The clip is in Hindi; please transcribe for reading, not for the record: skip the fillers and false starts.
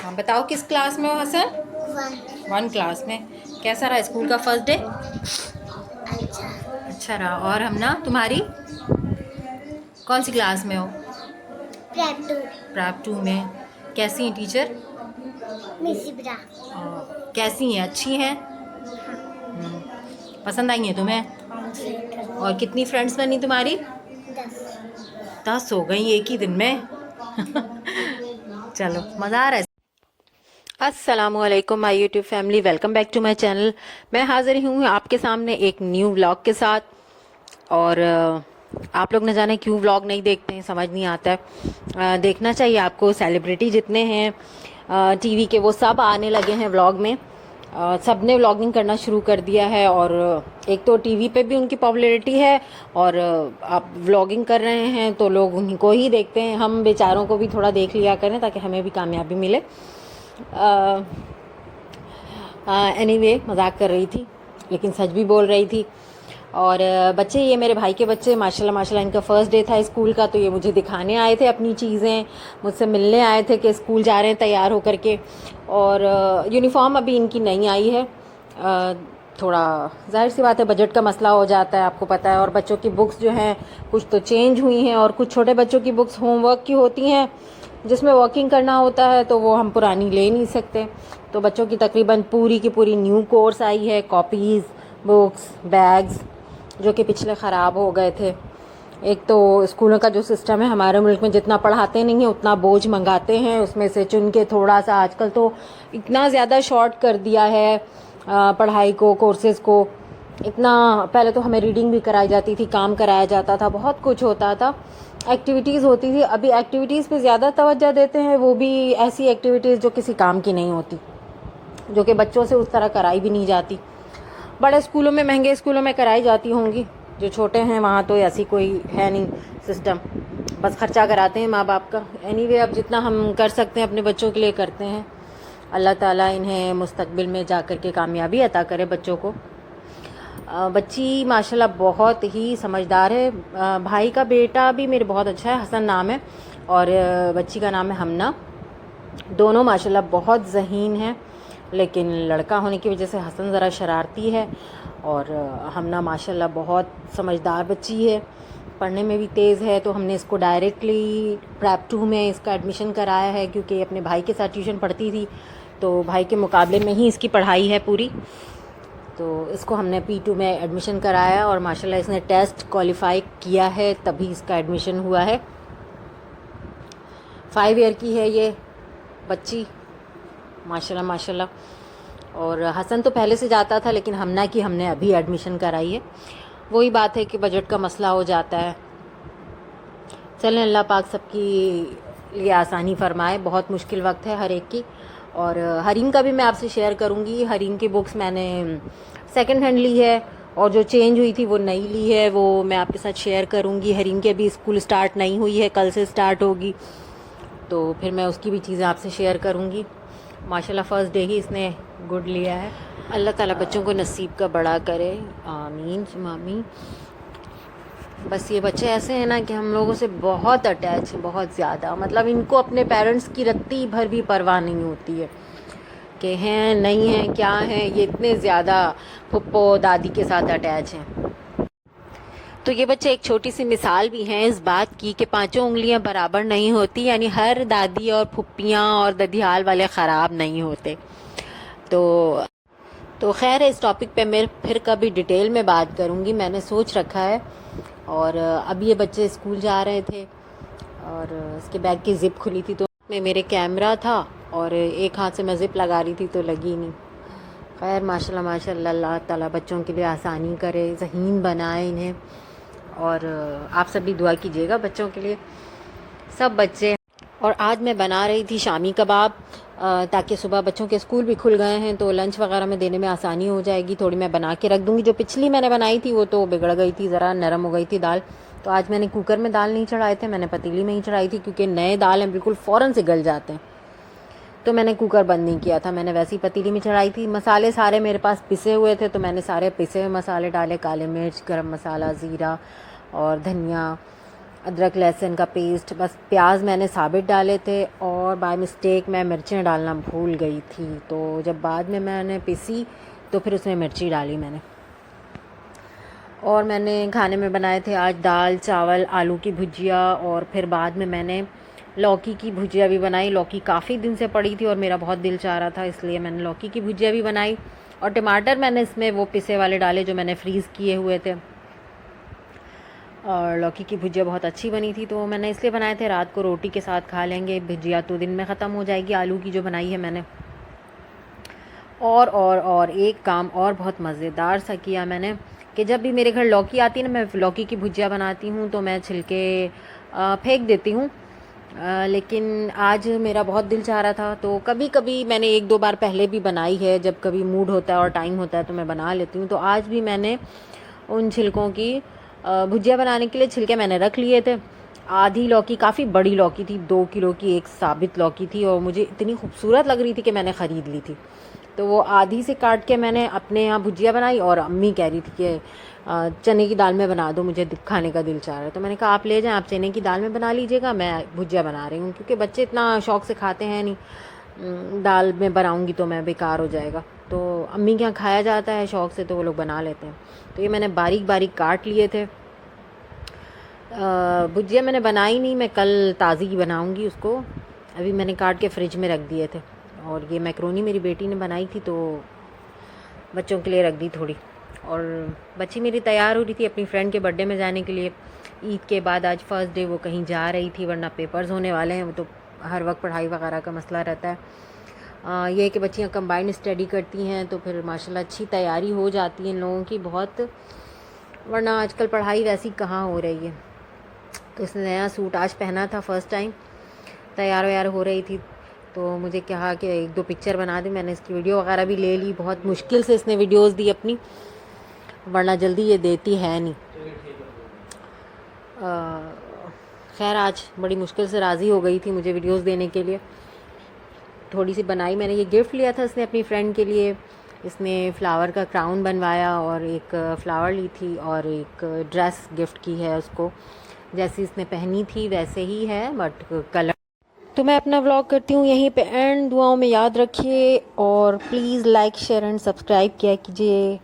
हाँ बताओ, किस क्लास में हो हसन? वन क्लास में। कैसा रहा स्कूल का फर्स्ट डे? अच्छा। अच्छा रहा। और हम ना, तुम्हारी कौन सी क्लास में हो? Prep to. प्रैप टू में। कैसी हैं टीचर? मिसी ब्रा। कैसी हैं, अच्छी हैं? पसंद आई हैं तुम्हें? जी। और कितनी फ्रेंड्स बनी तुम्हारी? 10। 10 हो गई एक ही दिन में। चलो, मज़ा आ रहा है। अस्सलामुअलैकुम my YouTube family, welcome back to my channel. मैं हाजिर हूँ आपके सामने एक न्यू व्लॉग के साथ। और आप लोग न जाने क्यों व्लॉग नहीं देखते हैं, समझ नहीं आता है। देखना चाहिए आपको। सेलिब्रिटी जितने हैं टीवी के, वो सब आने लगे हैं व्लॉग में। सब ने व्लॉगिंग करना शुरू कर दिया है। और एक तो टीवी पे भी उनकी पॉपुलैरिटी है, और आप व्लॉगिंग कर रहे हैं तो लोग उन्हीं को ही देखते हैं। हम बेचारों को भी थोड़ा देख लिया करें ताकि हमें भी कामयाबी मिले। एनीवे, मजाक कर रही थी लेकिन सच भी बोल रही थी। और बच्चे, ये मेरे भाई के बच्चे, माशाल्लाह माशाल्लाह, इनका फर्स्ट डे था स्कूल का, तो ये मुझे दिखाने आए थे अपनी चीज़ें, मुझसे मिलने आए थे कि स्कूल जा रहे हैं तैयार होकर के। और यूनिफॉर्म अभी इनकी नहीं आई है। थोड़ा जाहिर सी बात है, बजट का मसला हो जाता है, आपको पता है। और बच्चों की बुक्स जो हैं कुछ तो चेंज हुई हैं, और कुछ छोटे बच्चों की बुक्स होमवर्क की होती हैं जिसमें वर्किंग करना होता है, तो वो हम पुरानी ले नहीं सकते। तो बच्चों की तकरीबन पूरी की पूरी न्यू कोर्स आई है, कॉपीज़, बुक्स, बैग्स, जो कि पिछले ख़राब हो गए थे। एक तो स्कूलों का जो सिस्टम है हमारे मुल्क में, जितना पढ़ाते नहीं हैं उतना बोझ मंगाते हैं, उसमें से चुन के थोड़ा सा। आजकल तो इतना ज़्यादा शॉर्ट कर दिया है पढ़ाई को, कोर्सेज़ को। इतना पहले तो हमें रीडिंग भी कराई जाती थी, काम कराया जाता था, बहुत कुछ होता था, एक्टिविटीज़ होती थी। अभी एक्टिविटीज़ पे ज़्यादा तवज्जो देते हैं, वो भी ऐसी एक्टिविटीज़ जो किसी काम की नहीं होती, जो कि बच्चों से उस तरह कराई भी नहीं जाती। बड़े स्कूलों में, महंगे स्कूलों में कराई जाती होंगी, जो छोटे हैं वहाँ तो ऐसी कोई है नहीं सिस्टम, बस खर्चा कराते हैं माँ बाप का। एनीवे, अब जितना हम कर सकते हैं अपने बच्चों के लिए करते हैं। अल्लाह ताला इन्हें मुस्तकबिल में जा कर के कामयाबी अता करे बच्चों को। बच्ची माशाल्लाह बहुत ही समझदार है। भाई का बेटा भी मेरे बहुत अच्छा है, हसन नाम है, और बच्ची का नाम है हमना। दोनों माशाल्लाह बहुत ज़हीन हैं, लेकिन लड़का होने की वजह से हसन ज़रा शरारती है, और हमना माशाल्लाह बहुत समझदार बच्ची है, पढ़ने में भी तेज़ है। तो हमने इसको डायरेक्टली प्रैप टू में इसका एडमिशन कराया है, क्योंकि अपने भाई के साथ ट्यूशन पढ़ती थी, तो भाई के मुकाबले में ही इसकी पढ़ाई है पूरी। तो इसको हमने P2 में एडमिशन कराया, और माशाल्लाह इसने टेस्ट क्वालिफाई किया है, तभी इसका एडमिशन हुआ है। 5 ईयर की है ये बच्ची, माशाल्लाह माशाल्लाह। और हसन तो पहले से जाता था, लेकिन हमना की हमने अभी एडमिशन कराई है। वही बात है कि बजट का मसला हो जाता है। चलें, अल्लाह पाक सबकी लिए आसानी फ़रमाए। बहुत मुश्किल वक्त है हर एक की। और हरीम का भी मैं आपसे शेयर करूँगी। हरीम की बुक्स मैंने सेकंड हैंड ली है, और जो चेंज हुई थी वो नई ली है, वो मैं आपके साथ शेयर करूँगी। हरीम की अभी स्कूल स्टार्ट नहीं हुई है, कल से स्टार्ट होगी, तो फिर मैं उसकी भी चीज़ें आपसे शेयर करूँगी। माशाल्लाह फ़र्स्ट डे ही इसने गुड लिया है। अल्लाह ताला बच्चों को नसीब का बड़ा करे, आमीन मामी। बस ये बच्चे ऐसे हैं ना कि हम लोगों से बहुत अटैच हैं, बहुत ज़्यादा। मतलब इनको अपने पेरेंट्स की रत्ती भर भी परवाह नहीं होती है कि हैं नहीं हैं, क्या हैं। ये इतने ज़्यादा फुप्पो दादी के साथ अटैच हैं। तो ये बच्चे एक छोटी सी मिसाल भी हैं इस बात की कि पांचों उंगलियां बराबर नहीं होती, यानी हर दादी और फुप्पियाँ और ददियाल वाले ख़राब नहीं होते। तो खैर, इस टॉपिक पे मैं फिर कभी डिटेल में बात करूँगी, मैंने सोच रखा है। और अब ये बच्चे स्कूल जा रहे थे, और इसके बैग की ज़िप खुली थी, तो में मेरे कैमरा था, और एक हाथ से मैं ज़िप लगा रही थी तो लगी नहीं। खैर, माशाल्लाह माशाल्लाह, अल्लाह ताला बच्चों के लिए आसानी करे, ज़हीन बनाए इन्हें। और आप सब भी दुआ कीजिएगा बच्चों के लिए, सब बच्चे। और आज मैं बना रही थी शामी कबाब, ताकि सुबह बच्चों के स्कूल भी खुल गए हैं तो लंच वगैरह में देने में आसानी हो जाएगी। थोड़ी मैं बना के रख दूँगी। जो पिछली मैंने बनाई थी वो तो बिगड़ गई थी, ज़रा नरम हो गई थी दाल। तो आज मैंने कुकर में दाल नहीं चढ़ाए थे, मैंने पतीली में ही चढ़ाई थी, क्योंकि नए दाल हैं बिल्कुल फ़ौरन से गल जाते हैं। तो मैंने कुकर बंद नहीं किया था, मैंने वैसी पतीली में चढ़ाई थी। मसाले सारे मेरे पास पिसे हुए थे, तो मैंने सारे पिसे हुए मसाले डाले, काले मिर्च, गरम मसाला, ज़ीरा और धनिया, अदरक लहसुन का पेस्ट, बस प्याज मैंने साबित डाले थे और बाय मिस्टेक मैं मिर्चें डालना भूल गई थी, तो जब बाद में मैंने पीसी तो फिर उसमें मिर्ची डाली मैंने। और मैंने खाने में बनाए थे आज दाल चावल आलू की भुजिया, और फिर बाद में मैंने लौकी की भुजिया भी बनाई। लौकी काफ़ी दिन से पड़ी थी और मेरा बहुत दिल चाह रहा था, इसलिए मैंने लौकी की भुजिया भी बनाई। और टमाटर मैंने इसमें वो पिसे वाले डाले जो मैंने फ्रीज़ किए हुए थे। और लौकी की भुजिया बहुत अच्छी बनी थी, तो मैंने इसलिए बनाए थे, रात को रोटी के साथ खा लेंगे। भुजिया तो दिन में ख़त्म हो जाएगी आलू की जो बनाई है मैंने। और एक काम और बहुत मज़ेदार सा किया मैंने कि जब भी मेरे घर लौकी आती है ना, मैं लौकी की भुजिया बनाती हूँ तो मैं छिलके फेंक देती हूँ। लेकिन आज मेरा बहुत दिल चाह रहा था, तो कभी कभी मैंने 1-2 बार पहले भी बनाई है, जब कभी मूड होता है और टाइम होता है तो मैं बना लेती हूँ। तो आज भी मैंने उन छिलकों की भुजिया बनाने के लिए छिलके मैंने रख लिए थे। आधी लौकी, काफ़ी बड़ी लौकी थी, 2 किलो की एक साबित लौकी थी और मुझे इतनी खूबसूरत लग रही थी कि मैंने ख़रीद ली थी। तो वो आधी से काट के मैंने अपने यहाँ भुजिया बनाई, और अम्मी कह रही थी कि चने की दाल में बना दो, मुझे खाने का दिल चाह रहा है। तो मैंने कहा आप ले जाएं, आप चने की दाल में बना लीजिएगा, मैं भुजिया बना रही हूँ, क्योंकि बच्चे इतना शौक़ से खाते हैं नहीं। दाल में बनाऊँगी तो मैं बेकार हो जाएगा, तो अम्मी के यहाँ खाया जाता है शौक़ से, तो वो लोग बना लेते हैं। तो ये मैंने बारीक बारीक काट लिए थे। भुजिया मैंने बनाई नहीं, मैं कल ताज़ी की बनाऊँगी उसको। अभी मैंने काट के फ्रिज में रख दिए थे। और ये मैक्रोनी मेरी बेटी ने बनाई थी, तो बच्चों के लिए रख दी थोड़ी। और बच्ची मेरी तैयार हो रही थी अपनी फ्रेंड के बर्थडे में जाने के लिए। ईद के बाद आज फर्स्ट डे वो कहीं जा रही थी, वरना पेपर्स होने वाले हैं, वो तो हर वक्त पढ़ाई वगैरह का मसला रहता है। ये है कि बच्चियाँ कंबाइंड स्टडी करती हैं तो फिर माशाल्लाह अच्छी तैयारी हो जाती है इन लोगों की बहुत, वरना आजकल पढ़ाई वैसी कहाँ हो रही है। तो इसने नया सूट आज पहना था, फ़र्स्ट टाइम तैयार व्यार हो रही थी, तो मुझे कहा कि 1-2 पिक्चर बना दी। मैंने इसकी वीडियो वगैरह भी ले ली, बहुत मुश्किल से इसने वीडियोस दी अपनी, वरना जल्दी ये देती है नहीं। खैर आज बड़ी मुश्किल से राज़ी हो गई थी मुझे वीडियोस देने के लिए। थोड़ी सी बनाई मैंने, ये गिफ्ट लिया था इसने अपनी फ्रेंड के लिए। इसने फ्लावर का क्राउन बनवाया और एक फ़्लावर ली थी, और एक ड्रेस गिफ्ट की है उसको, जैसी इसने पहनी थी वैसे ही है बट कलर। तो मैं अपना व्लॉग करती हूँ यहीं पे एंड। दुआओं में याद रखिए और please like share and subscribe किया कीजिए।